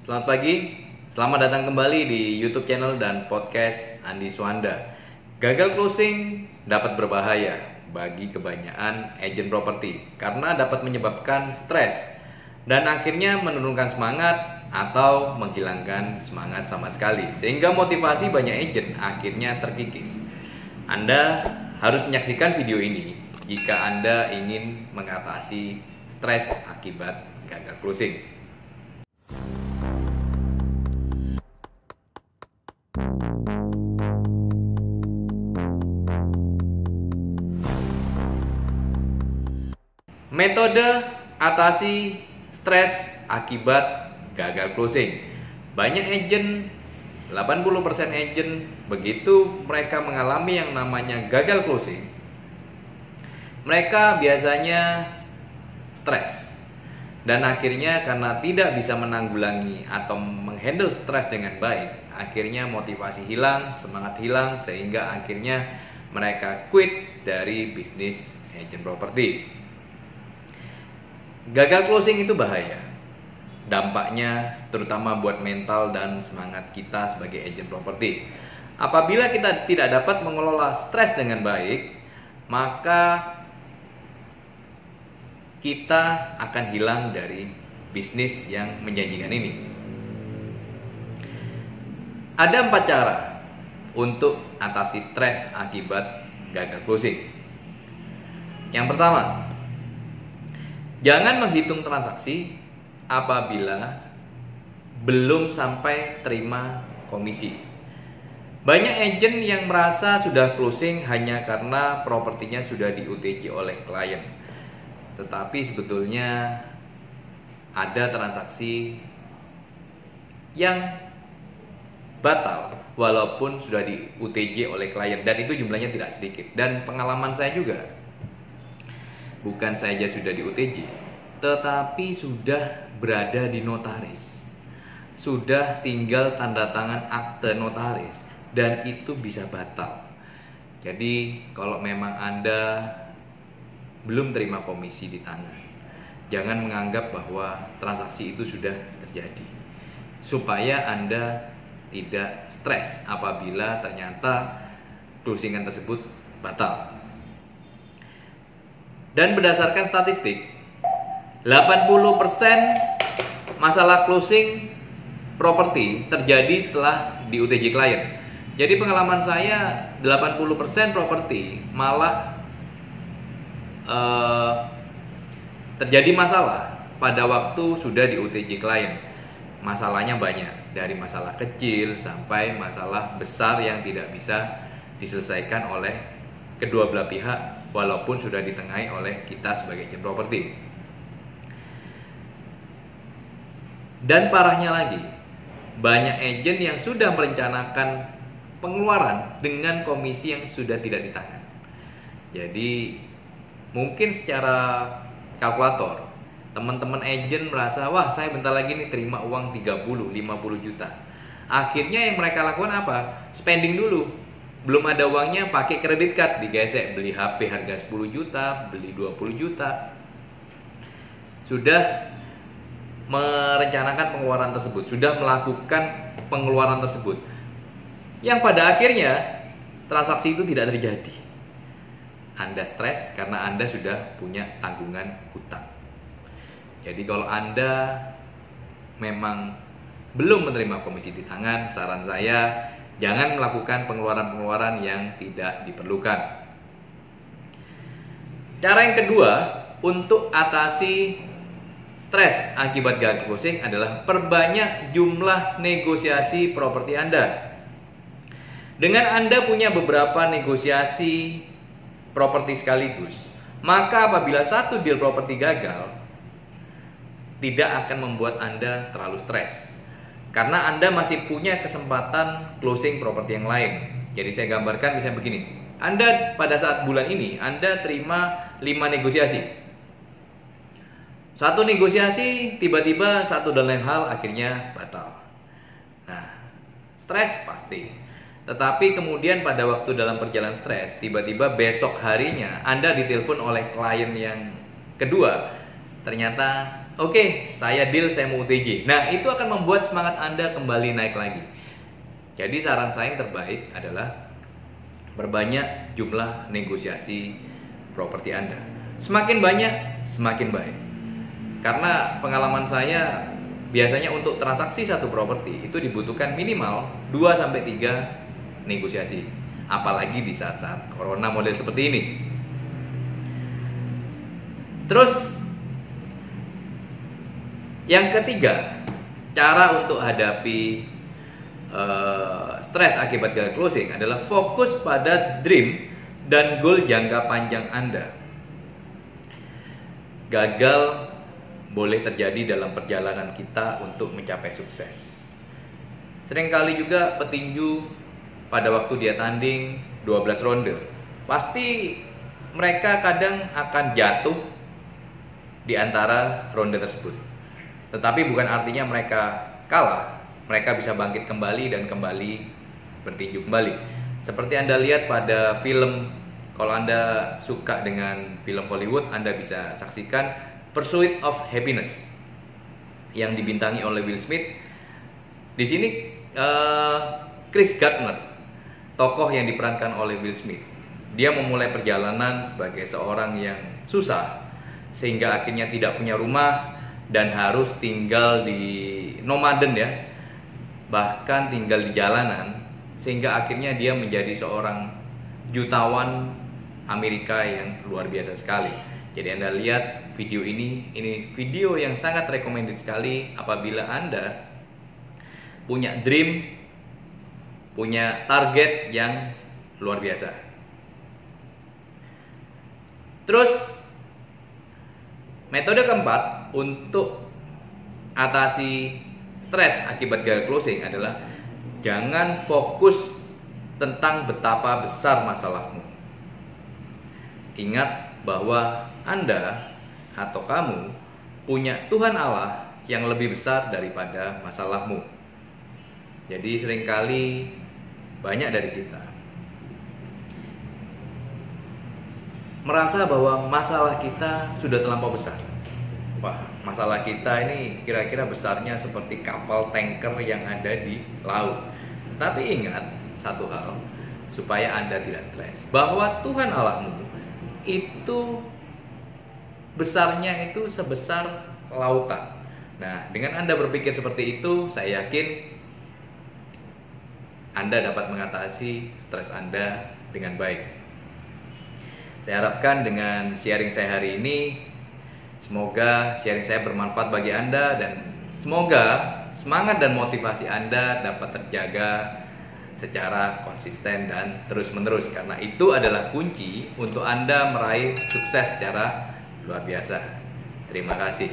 Selamat pagi, selamat datang kembali di YouTube channel dan podcast Andi Suanda. Gagal closing dapat berbahaya bagi kebanyakan agen properti karena dapat menyebabkan stres dan akhirnya menurunkan semangat atau menghilangkan semangat sama sekali, sehingga motivasi banyak agen akhirnya terkikis. Anda harus menyaksikan video ini jika Anda ingin mengatasi stres akibat gagal closing. Metode atasi stres akibat gagal closing. Banyak agen, 80% agen, begitu mereka mengalami yang namanya gagal closing, mereka biasanya stres. Dan akhirnya karena tidak bisa menanggulangi atau menghandle stres dengan baik, akhirnya motivasi hilang, semangat hilang, sehingga akhirnya mereka quit dari bisnis agen properti. Gagal closing itu bahaya. Dampaknya terutama buat mental dan semangat kita sebagai agen properti. Apabila kita tidak dapat mengelola stres dengan baik, maka kita akan hilang dari bisnis yang menjanjikan ini. Ada 4 cara untuk atasi stres akibat gagal closing. Yang pertama, jangan menghitung transaksi apabila belum sampai terima komisi. Banyak agen yang merasa sudah closing hanya karena propertinya sudah di UTJ oleh klien. Tetapi sebetulnya ada transaksi yang batal walaupun sudah di UTJ oleh klien, dan itu jumlahnya tidak sedikit. Dan pengalaman saya juga, bukan saja sudah di UTJ, tetapi sudah berada di notaris, sudah tinggal tanda tangan akte notaris, dan itu bisa batal. Jadi kalau memang Anda belum terima komisi di tangan, jangan menganggap bahwa transaksi itu sudah terjadi, supaya Anda tidak stres apabila ternyata closingan tersebut batal. Dan berdasarkan statistik, 80% masalah closing properti terjadi setelah di UTJ klien. Jadi pengalaman saya, 80% properti malah terjadi masalah pada waktu sudah di UTJ klien. Masalahnya banyak, dari masalah kecil sampai masalah besar yang tidak bisa diselesaikan oleh kedua belah pihak walaupun sudah ditengahi oleh kita sebagai agen properti. Dan parahnya lagi, banyak agen yang sudah merencanakan pengeluaran dengan komisi yang sudah tidak di tangan. Jadi mungkin secara kalkulator teman-teman agen merasa, wah saya bentar lagi nih terima uang 30-50 juta. Akhirnya yang mereka lakukan apa? Spending dulu. Belum ada uangnya, pakai kredit card, digesek, beli HP harga 10 juta, beli 20 juta. Sudah merencanakan pengeluaran tersebut, sudah melakukan pengeluaran tersebut, yang pada akhirnya transaksi itu tidak terjadi. Anda stres karena Anda sudah punya tanggungan hutang. Jadi kalau Anda memang belum menerima komisi di tangan, saran saya jangan melakukan pengeluaran-pengeluaran yang tidak diperlukan. Cara yang kedua untuk atasi stres akibat gagal closing adalah perbanyak jumlah negosiasi properti Anda. Dengan Anda punya beberapa negosiasi properti sekaligus, maka apabila satu deal properti gagal, tidak akan membuat Anda terlalu stres, karena Anda masih punya kesempatan closing properti yang lain. Jadi saya gambarkan misalnya begini, Anda pada saat bulan ini Anda terima 5 negosiasi. Satu negosiasi tiba-tiba satu dan lain hal akhirnya batal. Nah, stres pasti. Tetapi kemudian pada waktu dalam perjalanan stres, tiba-tiba besok harinya Anda ditelepon oleh klien yang kedua, ternyata oke, saya deal, saya mau UTJ. Nah, itu akan membuat semangat Anda kembali naik lagi. Jadi saran saya yang terbaik adalah berbanyak jumlah negosiasi properti Anda. Semakin banyak, semakin baik. Karena pengalaman saya, biasanya untuk transaksi satu properti itu dibutuhkan minimal 2-3 negosiasi. Apalagi di saat-saat corona model seperti ini. Terus yang ketiga, cara untuk hadapi stres akibat gagal closing adalah fokus pada dream dan goal jangka panjang Anda. Gagal boleh terjadi dalam perjalanan kita untuk mencapai sukses. Seringkali juga petinju pada waktu dia tanding 12 ronde, pasti mereka kadang akan jatuh di antara ronde tersebut. Tetapi bukan artinya mereka kalah. Mereka bisa bangkit kembali dan kembali bertinju kembali. Seperti Anda lihat pada film, kalau Anda suka dengan film Hollywood, Anda bisa saksikan Pursuit of Happiness yang dibintangi oleh Will Smith. Di sini Chris Gardner, tokoh yang diperankan oleh Will Smith, dia memulai perjalanan sebagai seorang yang susah, sehingga akhirnya tidak punya rumah dan harus tinggal di nomaden ya, bahkan tinggal di jalanan, sehingga akhirnya dia menjadi seorang jutawan Amerika yang luar biasa sekali. Jadi Anda lihat video ini video yang sangat recommended sekali apabila Anda punya dream, punya target yang luar biasa. Terus metode keempat untuk atasi stres akibat gagal closing adalah jangan fokus tentang betapa besar masalahmu. Ingat bahwa Anda atau kamu punya Tuhan Allah yang lebih besar daripada masalahmu. Jadi seringkali banyak dari kita merasa bahwa masalah kita sudah terlampau besar. Wah, masalah kita ini kira-kira besarnya seperti kapal tanker yang ada di laut. Tapi ingat satu hal, supaya Anda tidak stres, bahwa Tuhan Allahmu itu besarnya itu sebesar lautan. Nah, dengan Anda berpikir seperti itu, saya yakin Anda dapat mengatasi stres Anda dengan baik. Saya harapkan dengan sharing saya hari ini, semoga sharing saya bermanfaat bagi Anda dan semoga semangat dan motivasi Anda dapat terjaga secara konsisten dan terus-menerus, karena itu adalah kunci untuk Anda meraih sukses secara luar biasa. Terima kasih.